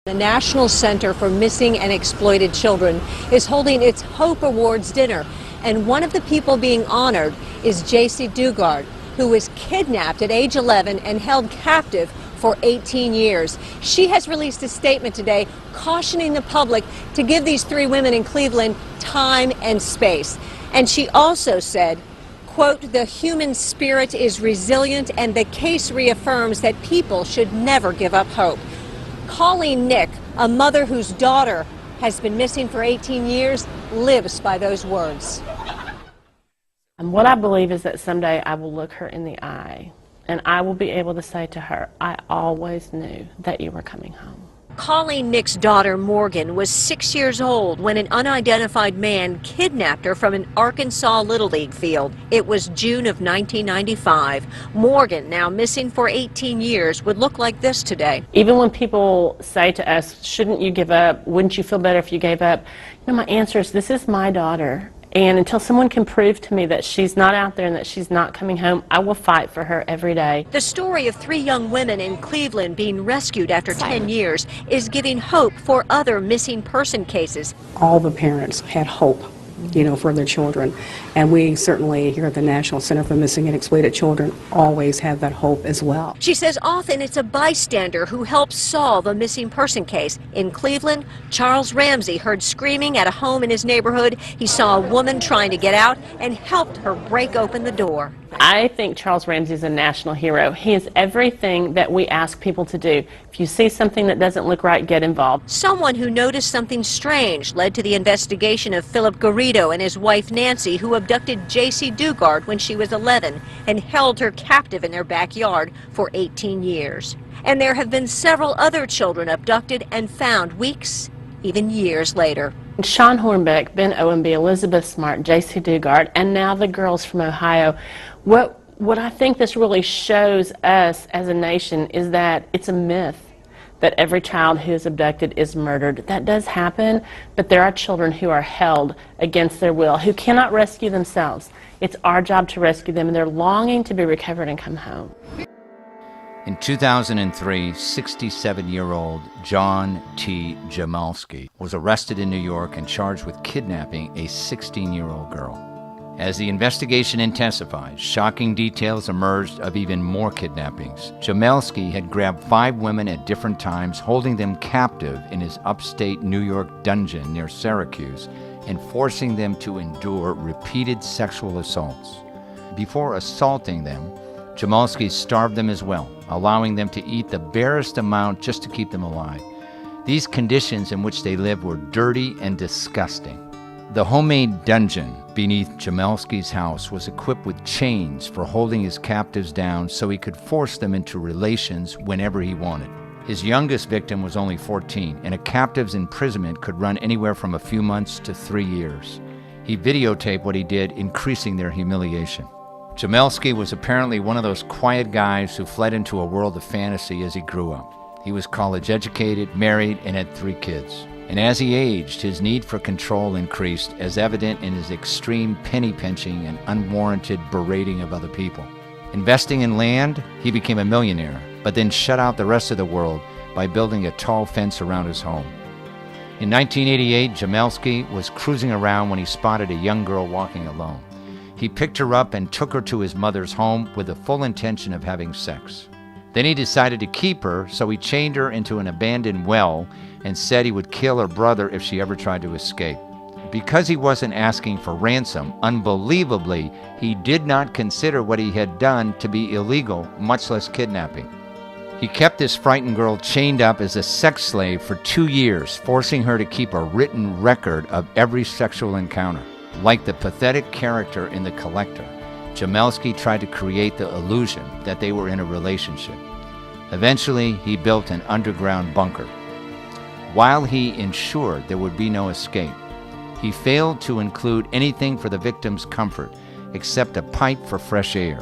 The National Center for Missing and Exploited Children is holding its Hope Awards dinner, and one of the people being honored is Jaycee Dugard, who was kidnapped at age 11 and held captive for 18 years. She has released a statement today cautioning the public to give these three women in Cleveland time and space. And she also said, quote, "The human spirit is resilient and the case reaffirms that people should never give up hope." Colleen Nick, a mother whose daughter has been missing for 18 years, lives by those words. And what I believe is that someday I will look her in the eye and I will be able to say to her, I always knew that you were coming home. Colleen Nick's daughter, Morgan, was 6 years old when an unidentified man kidnapped her from an Arkansas Little League field. It was June of 1995. Morgan, now missing for 18 years, would look like this today. Even when people say to us, shouldn't you give up? Wouldn't you feel better if you gave up? You know, my answer is, this is my daughter. And until someone can prove to me that she's not out there and that she's not coming home, I will fight for her every day. The story of three young women in Cleveland being rescued after 10 years is giving hope for other missing person cases. All the parents had hope, you know, for their children. And we certainly here at the National Center for Missing and Exploited Children always have that hope as well. She says often it's a bystander who helps solve a missing person case. In Cleveland, Charles Ramsey heard screaming at a home in his neighborhood. He saw a woman trying to get out and helped her break open the door. I think Charles Ramsey is a national hero. He is everything that we ask people to do. If you see something that doesn't look right, get involved. Someone who noticed something strange led to the investigation of Philip Garrido and his wife Nancy, who abducted Jaycee Dugard when she was 11 and held her captive in their backyard for 18 years. And there have been several other children abducted and found weeks, even years later. Sean Hornbeck, Ben Owenby, Elizabeth Smart, Jaycee Dugard, and now the girls from Ohio. What I think this really shows us as a nation is that it's a myth that every child who is abducted is murdered. That does happen, but there are children who are held against their will, who cannot rescue themselves. It's our job to rescue them, and they're longing to be recovered and come home. In 2003, 67-year-old John T. Jamalski was arrested in New York and charged with kidnapping a 16-year-old girl. As the investigation intensified, shocking details emerged of even more kidnappings. Jamalski had grabbed 5 women at different times, holding them captive in his upstate New York dungeon near Syracuse and forcing them to endure repeated sexual assaults. Before assaulting them, Jamalski starved them as well, allowing them to eat the barest amount just to keep them alive. These conditions in which they lived were dirty and disgusting. The homemade dungeon beneath Jamalski's house was equipped with chains for holding his captives down so he could force them into relations whenever he wanted. His youngest victim was only 14, and a captive's imprisonment could run anywhere from a few months to 3 years. He videotaped what he did, increasing their humiliation. Jamalski was apparently one of those quiet guys who fled into a world of fantasy as he grew up. He was college educated, married, and had 3 kids. And as he aged, his need for control increased, as evident in his extreme penny pinching and unwarranted berating of other people. Investing in land, he became a millionaire, but then shut out the rest of the world by building a tall fence around his home. In 1988, Jamalski was cruising around when he spotted a young girl walking alone. He picked her up and took her to his mother's home with the full intention of having sex. Then he decided to keep her, so he chained her into an abandoned well and said he would kill her brother if she ever tried to escape. Because he wasn't asking for ransom, unbelievably, he did not consider what he had done to be illegal, much less kidnapping. He kept this frightened girl chained up as a sex slave for 2 years, forcing her to keep a written record of every sexual encounter. Like the pathetic character in The Collector, Jamalski tried to create the illusion that they were in a relationship. Eventually, he built an underground bunker. While he ensured there would be no escape, he failed to include anything for the victim's comfort except a pipe for fresh air.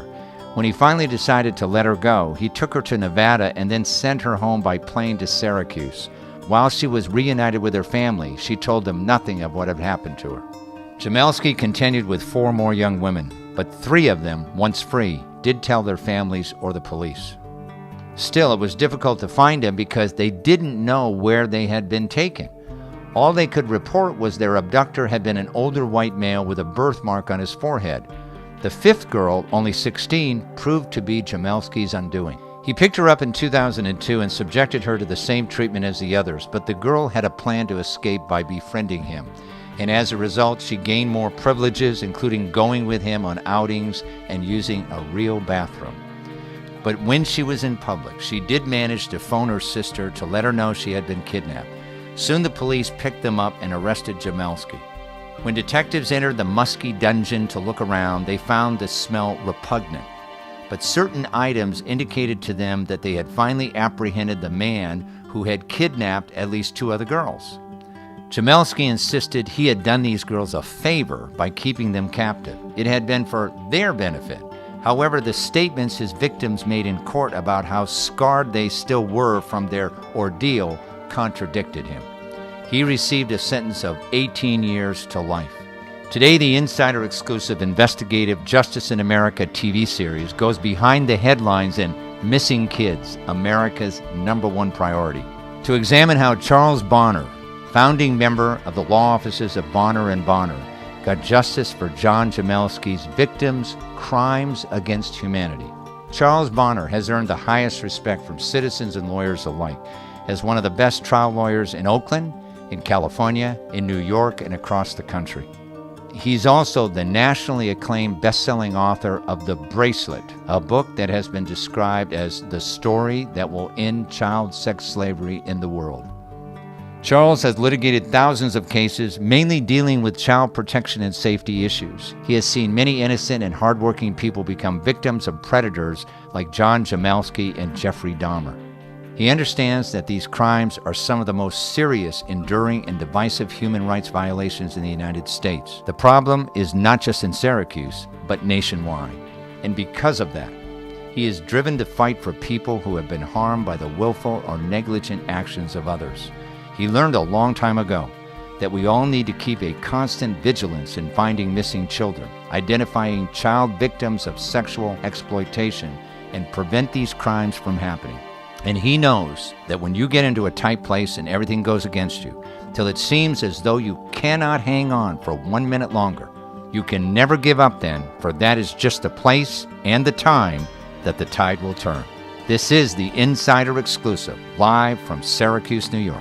When he finally decided to let her go, he took her to Nevada and then sent her home by plane to Syracuse. While she was reunited with her family, she told them nothing of what had happened to her. Jamalski continued with 4 more young women, but 3 of them, once free, did tell their families or the police. Still, it was difficult to find them because they didn't know where they had been taken. All they could report was their abductor had been an older white male with a birthmark on his forehead. The fifth girl, only 16, proved to be Jamelski's undoing. He picked her up in 2002 and subjected her to the same treatment as the others, but the girl had a plan to escape by befriending him. And as a result, she gained more privileges, including going with him on outings and using a real bathroom. But when she was in public, she did manage to phone her sister to let her know she had been kidnapped. Soon the police picked them up and arrested Jamelski. When detectives entered the musky dungeon to look around, they found the smell repugnant. But certain items indicated to them that they had finally apprehended the man who had kidnapped at least 2 other girls. Jamelski insisted he had done these girls a favor by keeping them captive. It had been for their benefit. However, the statements his victims made in court about how scarred they still were from their ordeal contradicted him. He received a sentence of 18 years to life. Today, the Insider exclusive investigative Justice in America TV series goes behind the headlines in Missing Kids, America's #1 priority, to examine how Charles Bonner, founding member of the law offices of Bonner and Bonner, got justice for John Jamelski's victims' crimes against humanity. Charles Bonner has earned the highest respect from citizens and lawyers alike as one of the best trial lawyers in Oakland, in California, in New York, and across the country. He's also the nationally acclaimed best-selling author of The Bracelet, a book that has been described as the story that will end child sex slavery in the world. Charles has litigated thousands of cases, mainly dealing with child protection and safety issues. He has seen many innocent and hardworking people become victims of predators like John Jamelski and Jeffrey Dahmer. He understands that these crimes are some of the most serious, enduring, and divisive human rights violations in the United States. The problem is not just in Syracuse, but nationwide. And because of that, he is driven to fight for people who have been harmed by the willful or negligent actions of others. He learned a long time ago that we all need to keep a constant vigilance in finding missing children, identifying child victims of sexual exploitation, and prevent these crimes from happening. And he knows that when you get into a tight place and everything goes against you, till it seems as though you cannot hang on for 1 minute longer, you can never give up then, for that is just the place and the time that the tide will turn. This is the Insider Exclusive, live from Syracuse, New York.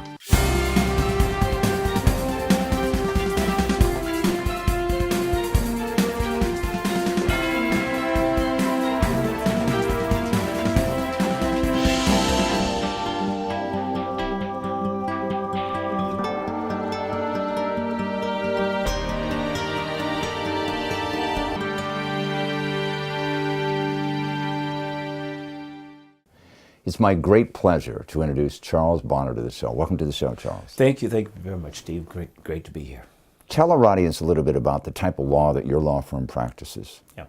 It's my great pleasure to introduce Charles Bonner to the show. Welcome to the show, Charles. Thank you very much, Steve. Great to be here. Tell our audience a little bit about the type of law that your law firm practices. Yeah,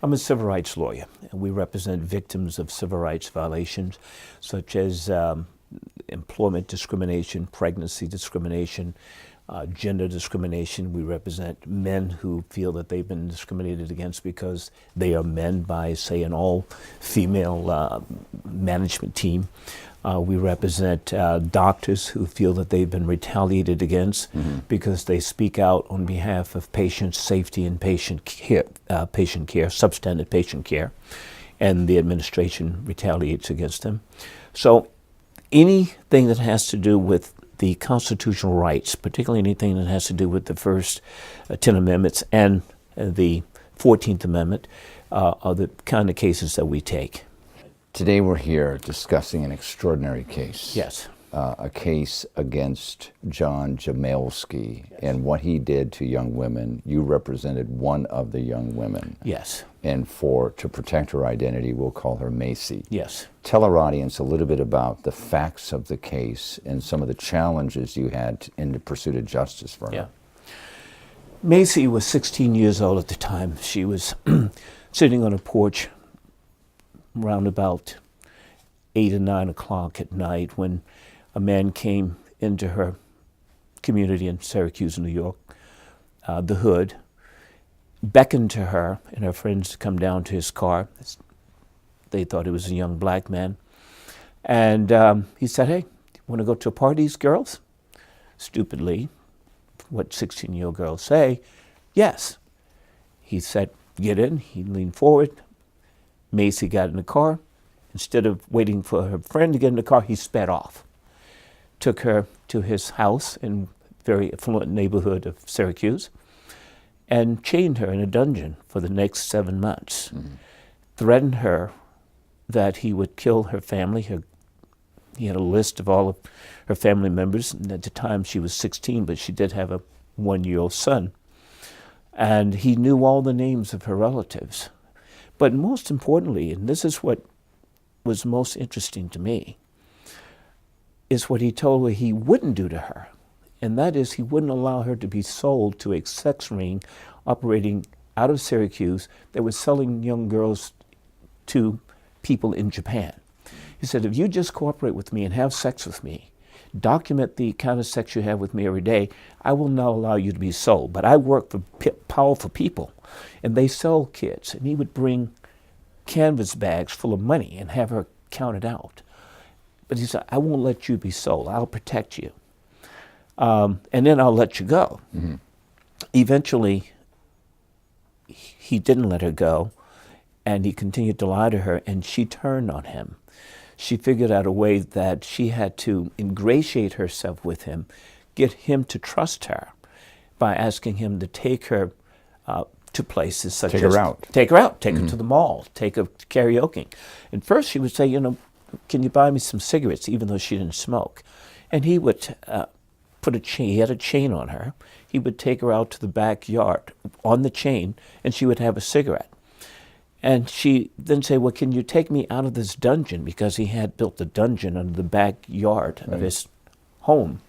I'm a civil rights lawyer, and we represent victims of civil rights violations, such as employment discrimination, pregnancy discrimination, gender discrimination. We represent men who feel that they've been discriminated against because they are men by, say, an all-female management team. We represent doctors who feel that they've been retaliated against because they speak out on behalf of patient safety and patient care, substandard patient care, and the administration retaliates against them. So anything that has to do with the constitutional rights, particularly anything that has to do with the first 10 amendments and the 14th Amendment, are the kind of cases that we take. Today we're here discussing an extraordinary case. Yes. A case against John Jamelski and what he did to young women. You represented one of the young women. Yes. And to protect her identity, we'll call her Macy. Yes. Tell our audience a little bit about the facts of the case and some of the challenges you had in the pursuit of justice for her. Yeah. Macy was 16 years old at the time. She was sitting on a porch around about 8 or 9 o'clock at night when a man came into her community in Syracuse, New York, the hood, beckoned to her and her friends to come down to his car. They thought it was a young black man. And he said, hey, want to go to a party, girls? Stupidly, what 16-year-old girls say, yes. He said, get in. He leaned forward. Macy got in the car. Instead of waiting for her friend to get in the car, he sped off. Took her to his house in a very affluent neighborhood of Syracuse and chained her in a dungeon for the next 7 months. Threatened her that he would kill her family. He had a list of all of her family members, and at the time she was 16, but she did have a 1-year-old son. And he knew all the names of her relatives. But most importantly, and this is what was most interesting to me, is what he told her he wouldn't do to her. And that is, he wouldn't allow her to be sold to a sex ring operating out of Syracuse that was selling young girls to people in Japan. He said, if you just cooperate with me and have sex with me, document the kind of sex you have with me every day, I will not allow you to be sold. But I work for powerful people, and they sell kids. And he would bring canvas bags full of money and have her count it out. But he said, I won't let you be sold. I'll protect you. And then I'll let you go. Eventually, he didn't let her go, and he continued to lie to her, and she turned on him. She figured out a way that she had to ingratiate herself with him, get him to trust her by asking him to take her to places such as... Take her out. Take her out. Take her to the mall. Take her karaoke. And first she would say, can you buy me some cigarettes, even though she didn't smoke? And he would put a chain. He had a chain on her. He would take her out to the backyard on the chain, and she would have a cigarette. And she then say, well, can you take me out of this dungeon? Because he had built a dungeon under the backyard of his home.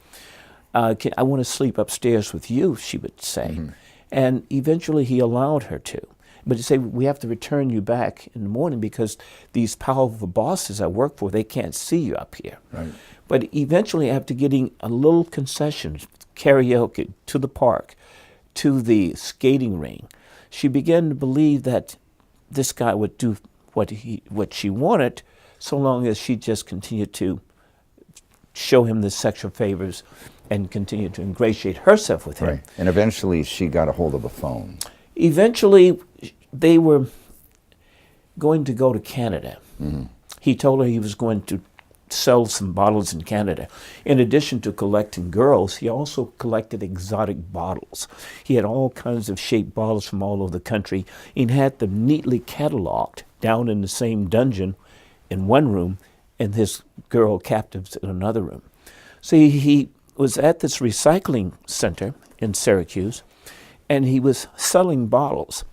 I want to sleep upstairs with you, she would say. And eventually he allowed her to. But he'd say, we have to return you back in the morning because these powerful bosses I work for, they can't see you up here. Right. But eventually, after getting a little concession, karaoke, to the park, to the skating ring, she began to believe that this guy would do what she wanted, so long as she just continued to show him the sexual favors and continue to ingratiate herself with him. Right. And eventually she got a hold of a phone. Eventually, they were going to go to Canada. He told her he was going to sell some bottles in Canada. In addition to collecting girls, he also collected exotic bottles. He had all kinds of shaped bottles from all over the country and had them neatly cataloged down in the same dungeon in one room and his girl captives in another room. So he was at this recycling center in Syracuse, and he was selling bottles.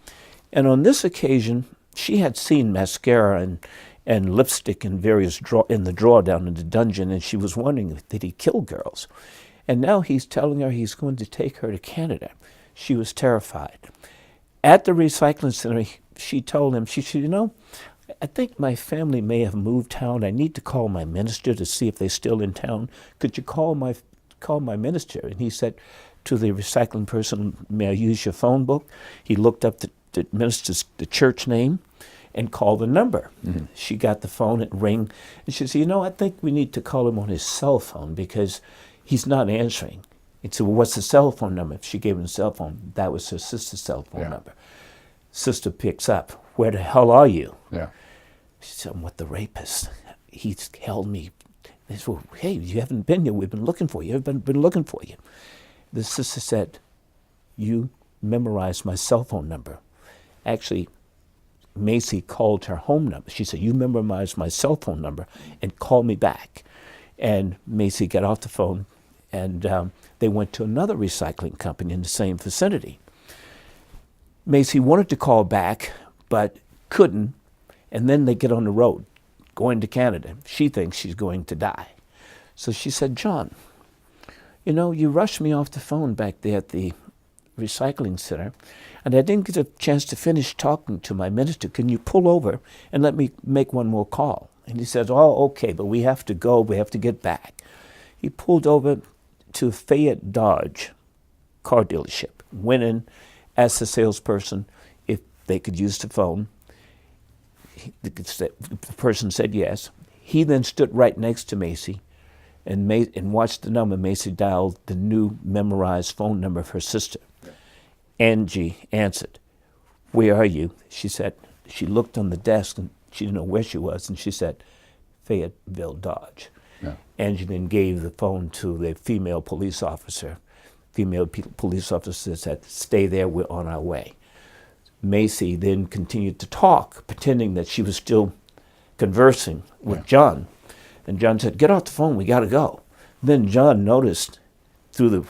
And on this occasion, she had seen mascara and lipstick in various in the drawer down in the dungeon, and she was wondering, did he kill girls? And now he's telling her he's going to take her to Canada. She was terrified. At the recycling center, she told him, she said, I think my family may have moved town. I need to call my minister to see if they're still in town. Could you call my minister? And he said to the recycling person, may I use your phone book? He looked up the minister's the church name and called the number. She got the phone, it rang, and she said, I think we need to call him on his cell phone because he's not answering. And so, well, what's the cell phone number? She gave him the cell phone. That was her sister's cell phone number. Sister picks up, where the hell are you? Yeah. She said, I'm with the rapist. He's held me. They said, well, hey, you haven't been here. We've been looking for you. I've been looking for you. The sister said, you memorized my cell phone number. Actually, Macy called her home number. She said, you memorized my cell phone number and call me back. And Macy got off the phone, and they went to another recycling company in the same vicinity. Macy wanted to call back, but couldn't. And then they get on the road, going to Canada. She thinks she's going to die. So she said, John, you rushed me off the phone back there at the recycling center, and I didn't get a chance to finish talking to my minister. Can you pull over and let me make one more call? And he says, oh, okay, but we have to go. We have to get back. He pulled over to Fayette Dodge car dealership, went in, asked the salesperson if they could use the phone. The person said yes. He then stood right next to Macy and watched the number. Macy dialed the new memorized phone number of her sister. Angie answered. "Where are you?" She said. She looked on the desk and she didn't know where she was, and she said, "Fayetteville, Dodge." Yeah. Angie then gave the phone to the female police officer. Female police officer said, "Stay there, we're on our way." Macy then continued to talk, pretending that she was still conversing with John. And John said, "Get off the phone, we gotta go." Then John noticed through the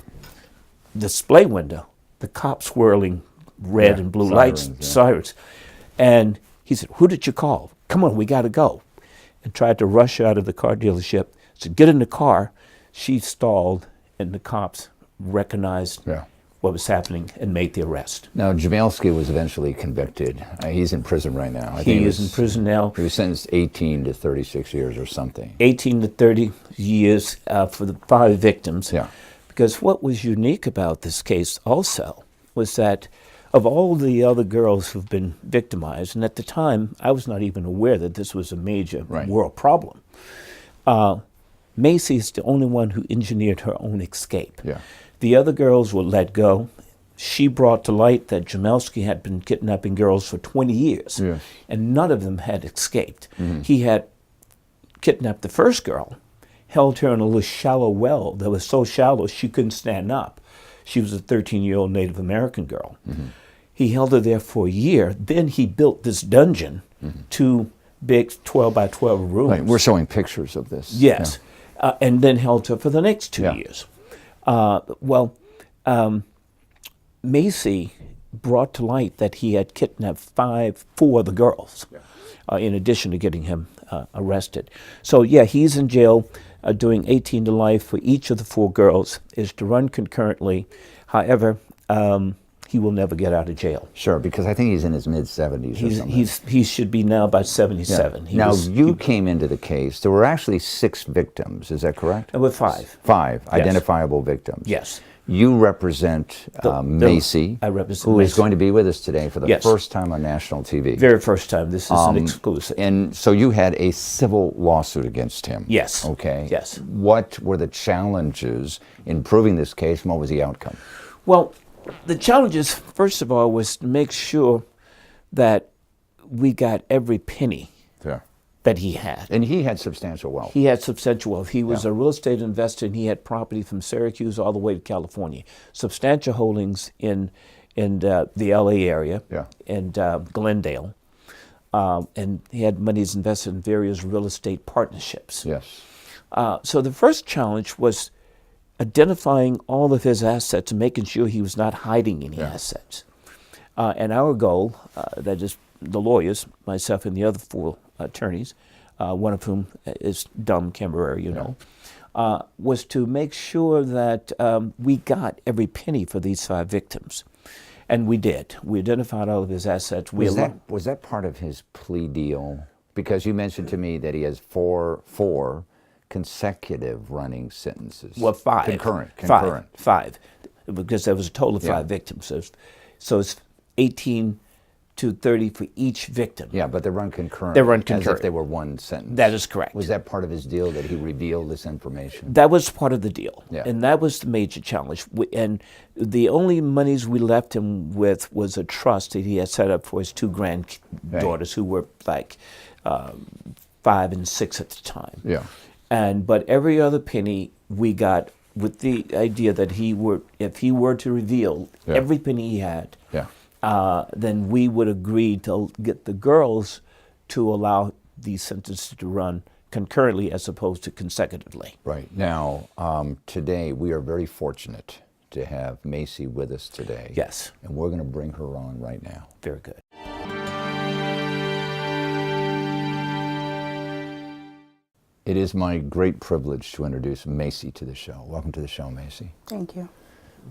display window the cops swirling red and blue lights, sirens. And he said, "Who did you call? Come on, we gotta go." And tried to rush out of the car dealership. Said, "Get in the car." She stalled, and the cops recognized what was happening and made the arrest. Now, Jamelski was eventually convicted. He's in prison right now. He is in prison now. He was sentenced 18 to 36 years or something. 18 to 30 years for the 5 victims. Yeah. Because what was unique about this case also was that of all the other girls who've been victimized, and at the time I was not even aware that this was a major world problem, Macy is the only one who engineered her own escape. Yeah. The other girls were let go. She brought to light that Jamelski had been kidnapping girls for 20 years, and none of them had escaped. He had kidnapped the first girl, held her in a little shallow well that was so shallow she couldn't stand up. She was a 13-year-old Native American girl. He held her there for a year. Then he built this dungeon, 2 big 12 by 12 rooms. Right. We're showing pictures of this. Yes. And then held her for the next 2 years. Macy brought to light that he had kidnapped 4 of the girls, in addition to getting him arrested. So he's in jail doing 18 to life for each of the 4 girls, is to run concurrently. However, he will never get out of jail. Sure, because I think he's in his mid-70s or something. He should be now about 77. Now, you came into the case. There were actually 6 victims, is that correct? There were 5. 5 identifiable victims. Yes. You represent Macy, I represent who is Macy. going to be with us today for the first time on national TV. Very first time. This is an exclusive. And so you had a civil lawsuit against him. Yes. Okay. Yes. What were the challenges in proving this case, and what was the outcome? Well, the challenges, first of all, was to make sure that we got every penny that he had. And he had substantial wealth. He had substantial wealth. He was a real estate investor, and he had property from Syracuse all the way to California. Substantial holdings in the LA area and Glendale. And he had monies invested in various real estate partnerships. Yes. So the first challenge was identifying all of his assets and making sure he was not hiding any assets. And our goal, that is the lawyers, myself and the other 4 attorneys, one of whom is Dom Camberera, was to make sure that we got every penny for these 5 victims. And we did. We identified all of his assets. Was that part of his plea deal? Because you mentioned to me that he has four consecutive running sentences. Well, 5. Concurrent. 5. Because there was a total of 5 victims. So it's 18 to 30 for each victim. Yeah, but they run concurrent. They run concurrent. As if they were one sentence. That is correct. Was that part of his deal, that he revealed this information? That was part of the deal. Yeah. And that was the major challenge. And the only monies we left him with was a trust that he had set up for his 2 granddaughters who were like 5 and 6 at the time. Yeah. But every other penny we got with the idea that if he were to reveal every penny he had, then we would agree to get the girls to allow these sentences to run concurrently as opposed to consecutively. Right. Now, today we are very fortunate to have Macy with us today. Yes. And we're going to bring her on right now. Very good. It is my great privilege to introduce Macy to the show. Welcome to the show, Macy. Thank you.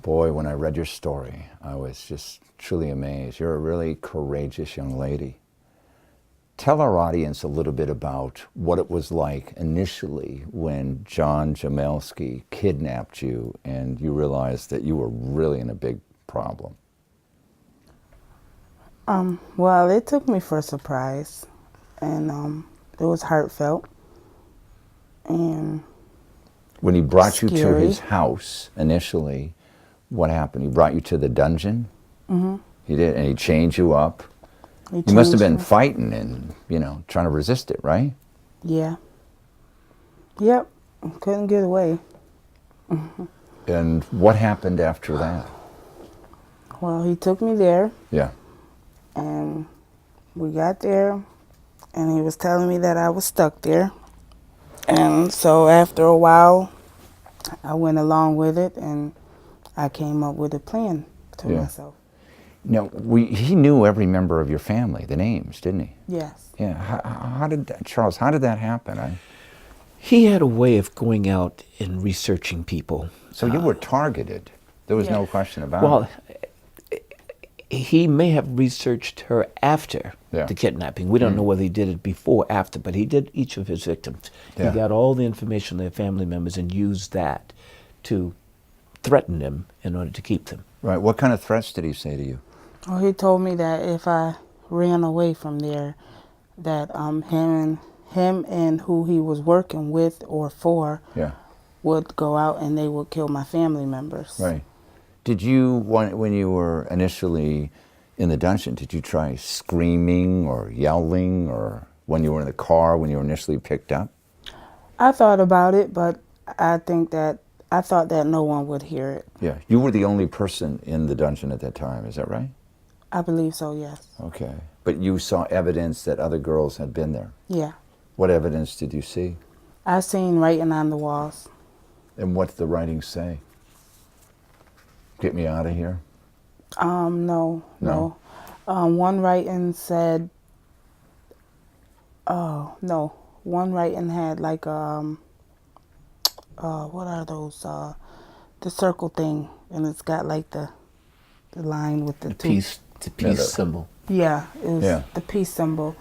Boy, when I read your story, I was just truly amazed. You're a really courageous young lady. Tell our audience a little bit about what it was like initially when John Jamelski kidnapped you and you realized that you were really in a big problem. Well, it took me for a surprise, and it was heartfelt. And When he brought you to Scary. his house initially, what happened? He brought you to the dungeon? Mm-hmm. He did, and he chained you up. he You must have changed been me. fighting and, trying to resist it, right? Yeah. Yep. Couldn't get away. And what happened after that? Well, he took me there, Yeah. and we got there, and he was telling me that I was stuck there. And so after a while, I went along with it, and I came up with a plan to Yeah. myself. Now, he knew every member of your family, the names, didn't he? Yes. Yeah. How did that, Charles, how did that happen? He had a way of going out and researching people. So you were targeted. There was no question about Well, it. he may have researched her after Yeah. the kidnapping. We don't know whether he did it before or after, but he did each of his victims. Yeah. He got all the information on their family members and used that to threaten them in order to keep them. Right. What kind of threats did he say to you? Well, he told me that if I ran away from there, that him and who he was working with or for Yeah. would go out and they would kill my family members. Right. Did you, when you were initially in the dungeon, did you try screaming or yelling, or when you were in the car when you were initially picked up? I thought about it, but I thought that no one would hear it. Yeah. You were the only person in the dungeon at that time, is that right? I believe so, yes. Okay. But you saw evidence that other girls had been there. Yeah. What evidence did you see? I seen writing on the walls. And what did the writing say? Get me out of here? No. No? One writing said, one writing had like, what are those, the circle thing, and it's got like the line with the two. The peace symbol. Yeah, it was Yeah. the peace symbol.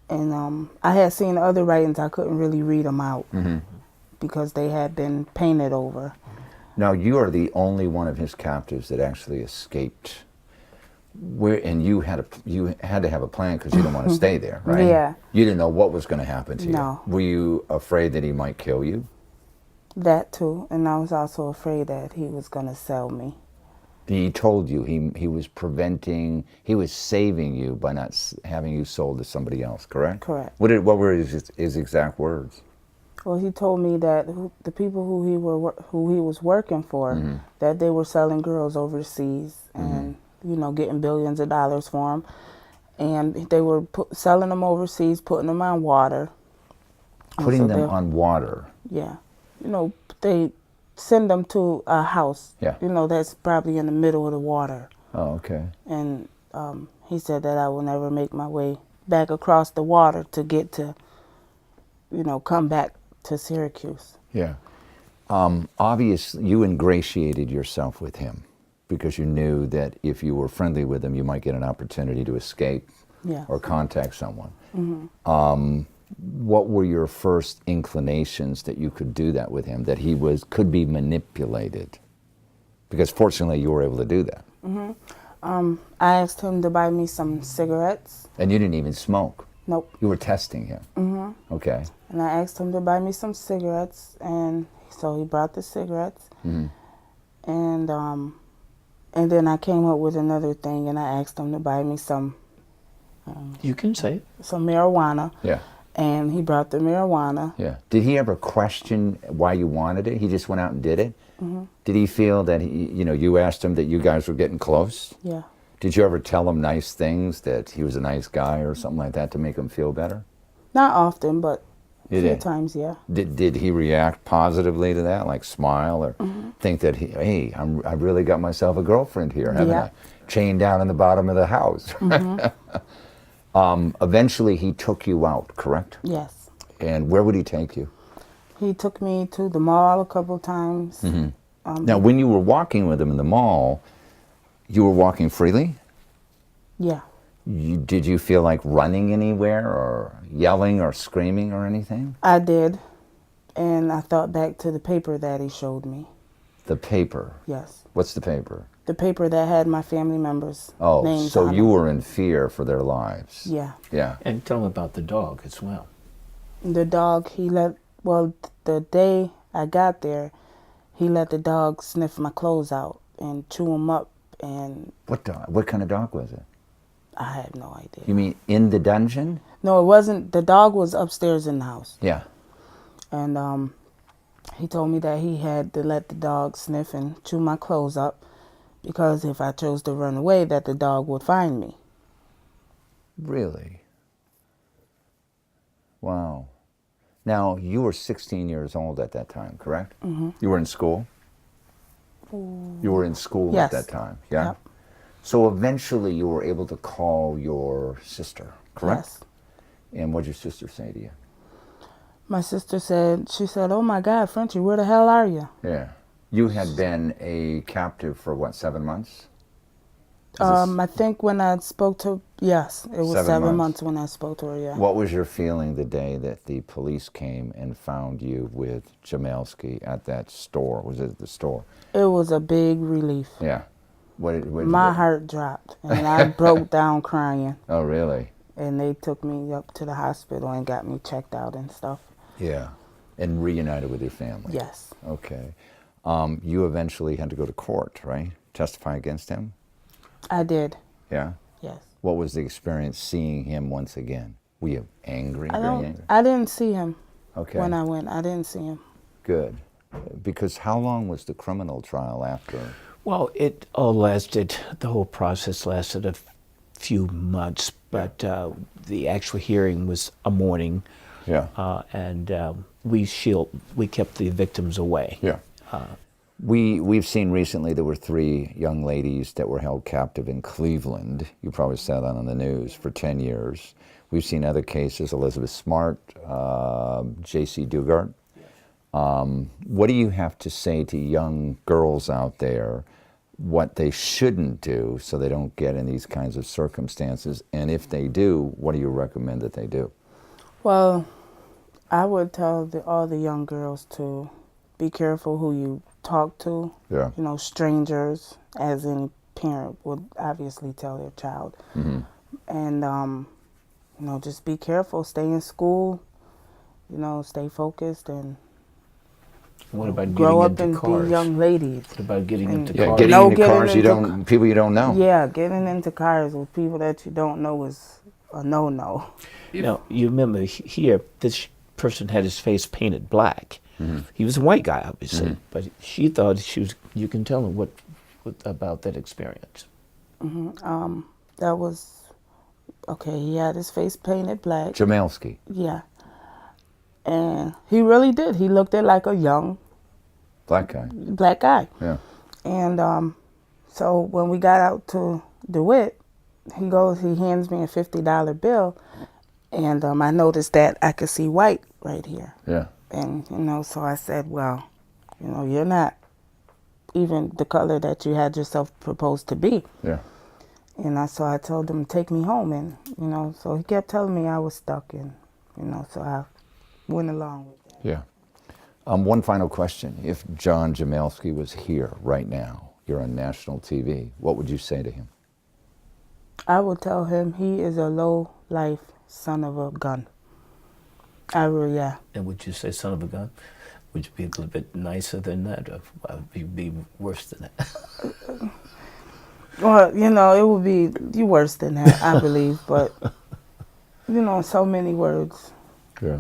And I had seen other writings, I couldn't really read them out because they had been painted over. Now, you are the only one of his captives that actually escaped. And you had to have a plan because you didn't want to stay there, right? Yeah. You didn't know what was going to happen to you. No. Were you afraid that he might kill you? That too, and I was also afraid that he was going to sell me. He told you he was saving you by not having you sold to somebody else, correct? Correct. What were his exact words? Well, he told me that the people who he was working for, that they were selling girls overseas and getting billions of dollars for them, and they were selling them overseas, putting them on water. Putting so them they're- on water. Yeah, they send them to a house. Yeah. That's probably in the middle of the water, Oh, okay. and he said that I will never make my way back across the water to get to, come back to Syracuse. Yeah. Obviously, you ingratiated yourself with him because you knew that if you were friendly with him, you might get an opportunity to escape Yeah. or contact someone. What were your first inclinations that you could do that with him, that he could be manipulated? Because fortunately, you were able to do that. I asked him to buy me some cigarettes. And you didn't even smoke. Nope. You were testing him. Okay. And I asked him to buy me some cigarettes, and so he brought the cigarettes. And then I came up with another thing, and I asked him to buy me some You can say it. marijuana. Yeah. And he brought the marijuana. Yeah. Did he ever question why you wanted it? He just went out and did it? Did he feel that you asked him that you guys were getting close? Yeah. Did you ever tell him nice things, that he was a nice guy or something like that to make him feel better? Not often, but a You few did? times, yeah. Did he react positively to that, like smile or think that, hey, I've really got myself a girlfriend here, haven't Yeah. I? Chained down in the bottom of the house. Eventually he took you out, correct? Yes. And where would he take you? He took me to the mall a couple times. Now, when you were walking with him in the mall, you were walking freely? Yeah. Did you feel like running anywhere or yelling or screaming or anything? I did. And I thought back to the paper that he showed me. The paper. Yes. What's the paper? The paper that had my family members' Oh, names so on you it. were in fear for their lives. Yeah. Yeah. And tell him about the dog as well. The dog, he let Well, the day I got there, he let the dog sniff my clothes out and chew them up, and What dog? What kind of dog was it? I had no idea. You mean in the dungeon? No, it wasn't. The dog was upstairs in the house. Yeah. And he told me that he had to let the dog sniff and chew my clothes up because if I chose to run away, that the dog would find me. Really? Wow. Now, you were 16 years old at that time, correct? Mm-hmm. You were in school? You were in school Yes. at that time, yeah? Yep. So eventually you were able to call your sister, correct? Yes. And what did your sister say to you? My sister said, oh my God, Frenchie, where the hell are you? Yeah. You had been a captive for what, 7 months? I think when I spoke to, yes, it was 7 7 months. months when I spoke to her, yeah. What was your feeling the day that the police came and found you with Jamelski at that store? Was it the store? It was a big relief. Yeah. My heart dropped and I broke down crying. Oh, really? And they took me up to the hospital and got me checked out and stuff. Yeah. And reunited with your family? Yes. Okay. You eventually had to go to court, right? Testify against him? I did. Yeah? Yes. What was the experience seeing him once again? Were you angry? Very angry? I didn't see him Okay. when I went. I didn't see him. Good. Because how long was the criminal trial after? Well, it all lasted, the whole process lasted a few months, but the actual hearing was a morning. Yeah. And we kept the victims away. Yeah. We've seen recently there were 3 young ladies that were held captive in Cleveland. You probably saw that on the news for 10 years. We've seen other cases, Elizabeth Smart, J.C. Dugard. What do you have to say to young girls out there what they shouldn't do so they don't get in these kinds of circumstances? And if they do, what do you recommend that they do? Well, I would tell all the young girls to be careful who you talk to. Yeah. You know, strangers, as any parent would obviously tell their child. Mm-hmm. And, you know, just be careful. Stay in school. You know, stay focused and What about grow up getting and into cars? be young ladies. What about getting into Yeah, cars? getting No, into getting cars into people you don't know. Yeah, getting into cars with people that you don't know is a no-no. Now, you remember here, this person had his face painted black. Mm-hmm. He was a white guy, obviously, but she thought she was. You can tell her what about that experience. That was, okay, he had his face painted black. Jamelski. Yeah. And he really did. He looked at like a young Black guy. black guy. Yeah. And so when we got out to DeWitt, he hands me a $50 bill. And I noticed that I could see white right here. Yeah. And, you know, so I said, well, you know, you're not even the color that you had yourself proposed to be. Yeah. And so I told him, take me home. And, you know, so he kept telling me I was stuck. And, you know, so I went along with that. Yeah. One final question. If John Jamelski was here right now, you're on national TV, what would you say to him? I would tell him he is a low-life son of a gun. Yeah. And would you say son of a gun? Would you be a little bit nicer than that, or would you be worse than that? Well, you know, it would be worse than that, I believe. But, you know, so many words. Yeah.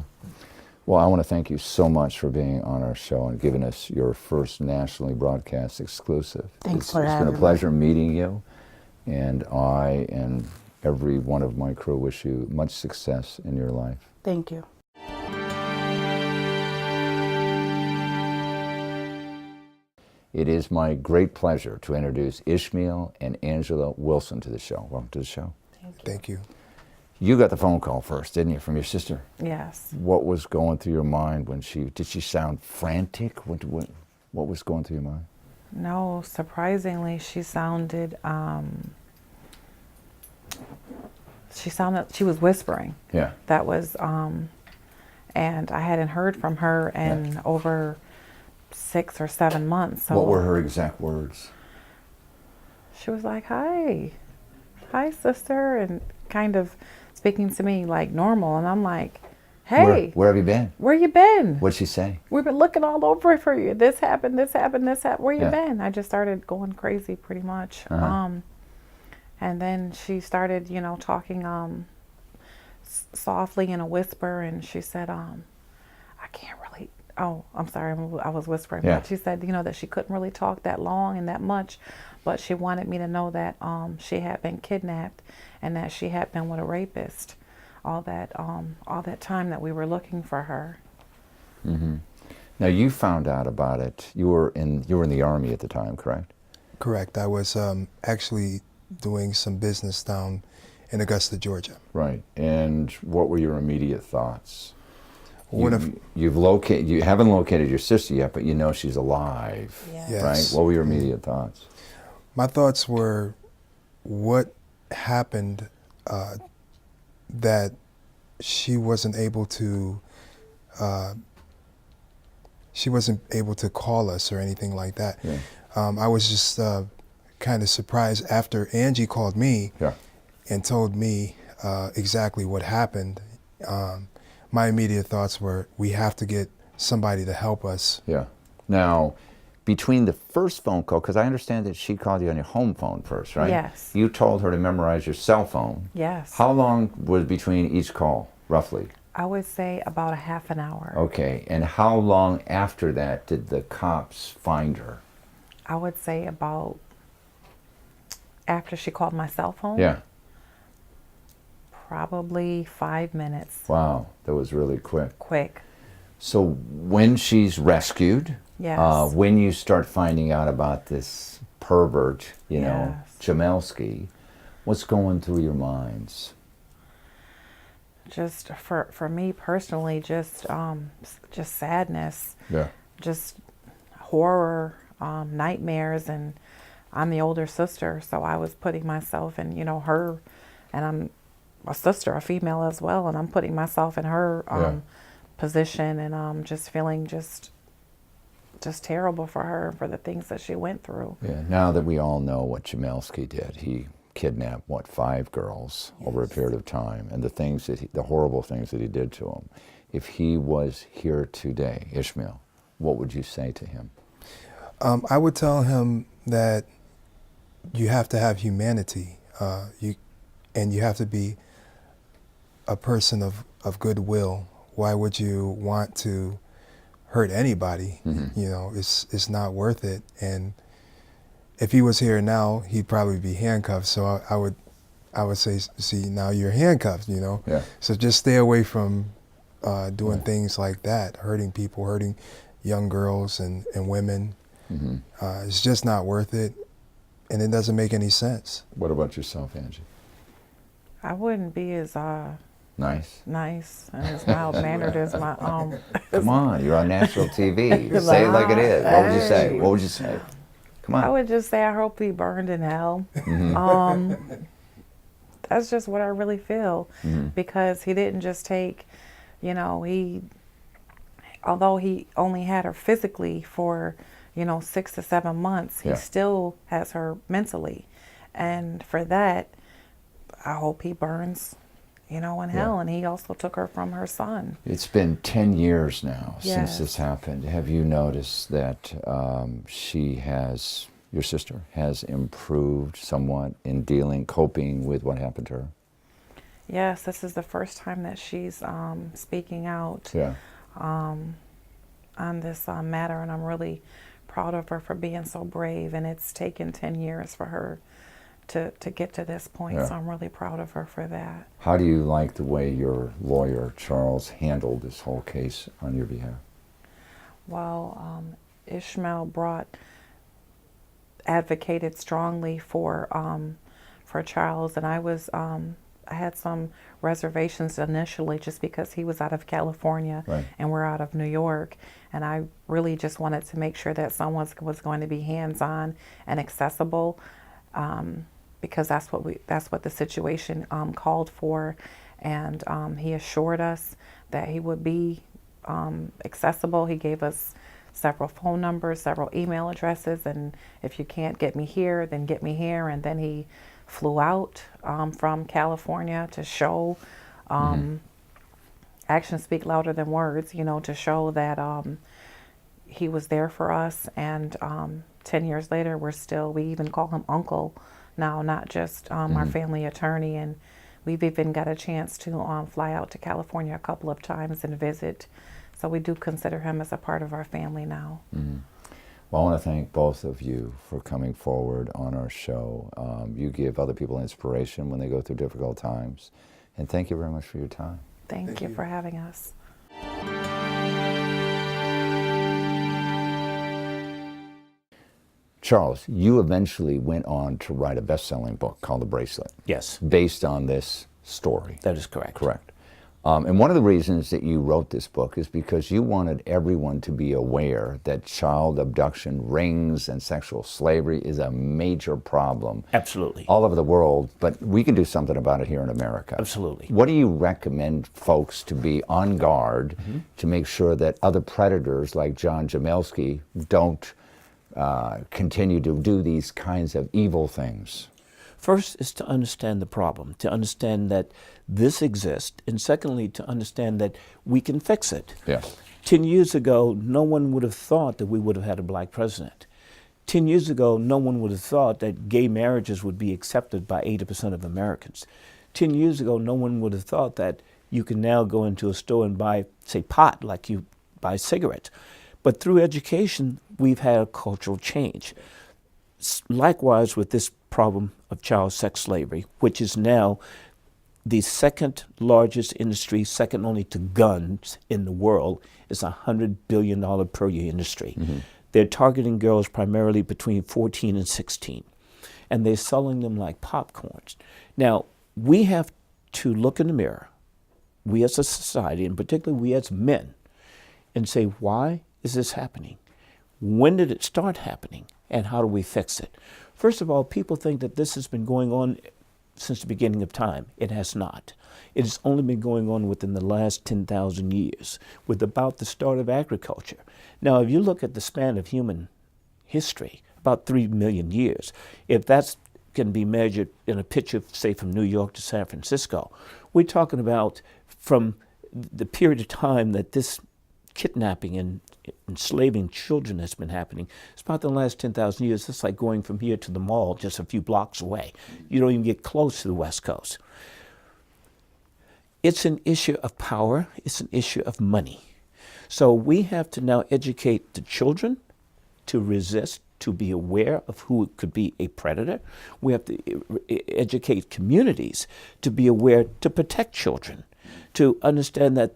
Well, I want to thank you so much for being on our show and giving us your first nationally broadcast exclusive. Thanks for It's having been a pleasure meeting you, and I and every one of my crew wish you much success in your life. Thank you. It is my great pleasure to introduce Ishmael and Angela Wilson to the show. Welcome to the show. Thank you. You got the phone call first, didn't you, from your sister? Yes. What was going through your mind when did she sound frantic? What was going through your mind? No, surprisingly, she she was whispering. Yeah. That was, and I hadn't heard from her in over 6 or 7 months. So What were her exact words? she was like, hi, sister, and kind of speaking to me like normal. And I'm like, Hey, Where have you been? where you been? What'd she say? We've been looking all over for you. This happened, this happened, this happened. Where you Yeah. been? I just started going crazy pretty much. And then she started, you know, talking softly in a whisper, and she said, I can't really, oh, I'm sorry, I was whispering. Yeah. But she said, you know, that she couldn't really talk that long and that much, but she wanted me to know that she had been kidnapped and that she had been with a rapist all that time that we were looking for her. Now you found out about it. You were in the Army at the time, correct? Correct. I was actually doing some business down in Augusta, Georgia. Right. And what were your immediate thoughts? One You haven't located your sister yet, but you know she's alive, Yeah. right? Yes. What were your immediate thoughts? My thoughts were, what happened that she wasn't able to call us or anything like that. Yeah. I was just kind of surprised after Angie called me Yeah. and told me exactly what happened. My immediate thoughts were, we have to get somebody to help us. Yeah. Now, between the first phone call, because I understand that she called you on your home phone first, right? Yes. You told her to memorize your cell phone. Yes. How long was between each call, roughly? I would say about a half an hour. Okay. And how long after that did the cops find her? I would say about after she called my cell phone. Yeah. Probably 5 minutes. Wow. That was really quick. Quick. So when she's rescued, Yes. when you start finding out about this pervert, you know, Yes. Jamelski, what's going through your minds? Just for me personally, just sadness, Yeah. just horror, nightmares, and I'm the older sister, so I was putting myself in, you know, her, and I'm a sister, a female as well, and I'm putting myself in her position, and just feeling just terrible for her for the things that she went through. Yeah. Now that we all know what Jamelski did, he kidnapped 5 girls over a period of time, and the horrible things that he did to them. If he was here today, Ishmael, what would you say to him? I would tell him that you have to have humanity, and you have to be a person of goodwill. Why would you want to hurt anybody? You know, it's not worth it. And if he was here now, he'd probably be handcuffed. So I would say, see, now you're handcuffed. You know, Yeah. so just stay away from doing things like that, hurting people, hurting young girls and women. It's just not worth it, and it doesn't make any sense. What about yourself, Angie? I wouldn't be as Nice. nice and as mild-mannered as my Come on, you're on national TV. Say it like it is. What would you say? What would you say? Come on. I would just say I hope he burned in hell. That's just what I really feel, because he didn't just take, you know, although he only had her physically for, you know, 6 to 7 months, he still has her mentally. And for that, I hope he burns, you know, in hell. And he also took her from her son. It's been 10 years now since Yes. this happened. Have you noticed that your sister has improved somewhat in coping with what happened to her? Yes, this is the first time that she's speaking out Yeah. on this matter, and I'm really proud of her for being so brave. And it's taken 10 years for her to get to this point, Yeah. so I'm really proud of her for that. How do you like the way your lawyer, Charles, handled this whole case on your behalf? Well, Ishmael advocated strongly for Charles, and I had some reservations initially just because he was out of California Right. and we're out of New York, and I really just wanted to make sure that someone was going to be hands-on and accessible, because that's what the situation called for, and he assured us that he would be accessible. He gave us several phone numbers, several email addresses, and if you can't get me here, then get me here. And then he flew out from California to show at actions speak louder than words, you know, to show that he was there for us. And 10 years later, we even call him Uncle now, not just our family attorney. And we've even got a chance to fly out to California a couple of times and visit. So we do consider him as a part of our family now. Well, I want to thank both of you for coming forward on our show. You give other people inspiration when they go through difficult times. And thank you very much for your time. Thank you for having us. Charles, you eventually went on to write a best-selling book called The Bracelet. Yes, Based on this story. that is correct. Correct. And one of the reasons that you wrote this book is because you wanted everyone to be aware that child abduction, rings, and sexual slavery is a major problem Absolutely. all over the world, but we can do something about it here in America. Absolutely. What do you recommend folks to be on guard to make sure that other predators like John Jamelski don't continue to do these kinds of evil things? First is to understand the problem, to understand that this exists, and secondly, to understand that we can fix it. Yes. 10 years ago, no one would have thought that we would have had a black president. 10 years ago, no one would have thought that gay marriages would be accepted by 80% of Americans. 10 years ago, no one would have thought that you can now go into a store and buy, say, pot like you buy cigarettes. But through education, we've had a cultural change. Likewise with this problem of child sex slavery, which is now the second largest industry, second only to guns in the world, is a $100 billion per year industry. They're targeting girls primarily between 14 and 16, and they're selling them like popcorns. Now, we have to look in the mirror, we as a society, and particularly we as men, and say, why is this happening? When did it start happening? And how do we fix it? First of all, people think that this has been going on since the beginning of time. It has not. It has only been going on within the last 10,000 years, with about the start of agriculture. Now, if you look at the span of human history, about 3 million years, if that can be measured in a picture, say, from New York to San Francisco, we're talking about from the period of time that this kidnapping and enslaving children has been happening. It's about the last 10,000 years. It's like going from here to the mall just a few blocks away. You don't even get close to the West Coast. It's an issue of power. It's an issue of money. So we have to now educate the children to resist, to be aware of who could be a predator. We have to educate communities to be aware, to protect children, to understand that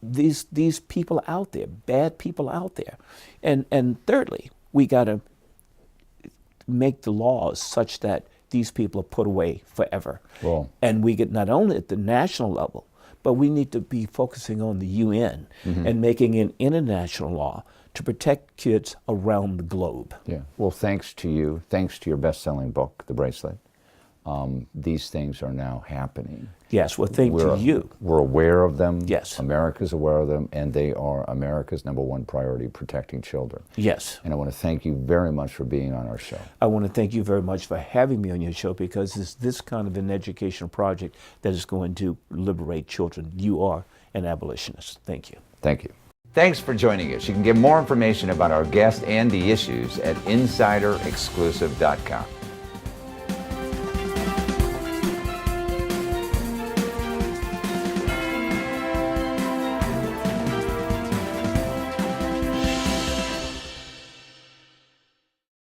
these people out there, bad people out there. And thirdly, we got to make the laws such that these people are put away forever. Well, and we get not only at the national level, but we need to be focusing on the UN and making an international law to protect kids around the globe. yeah. Well, thanks to you, thanks to your best-selling book, The Bracelet, these things are now happening. Yes, well, thank you. We're aware of them. Yes. America's aware of them, and they are America's #1 priority, protecting children. Yes. And I want to thank you very much for being on our show. I want to thank you very much for having me on your show, because it's this kind of an educational project that is going to liberate children. You are an abolitionist. Thank you. Thank you. Thanks for joining us. You can get more information about our guest and the issues at InsiderExclusive.com.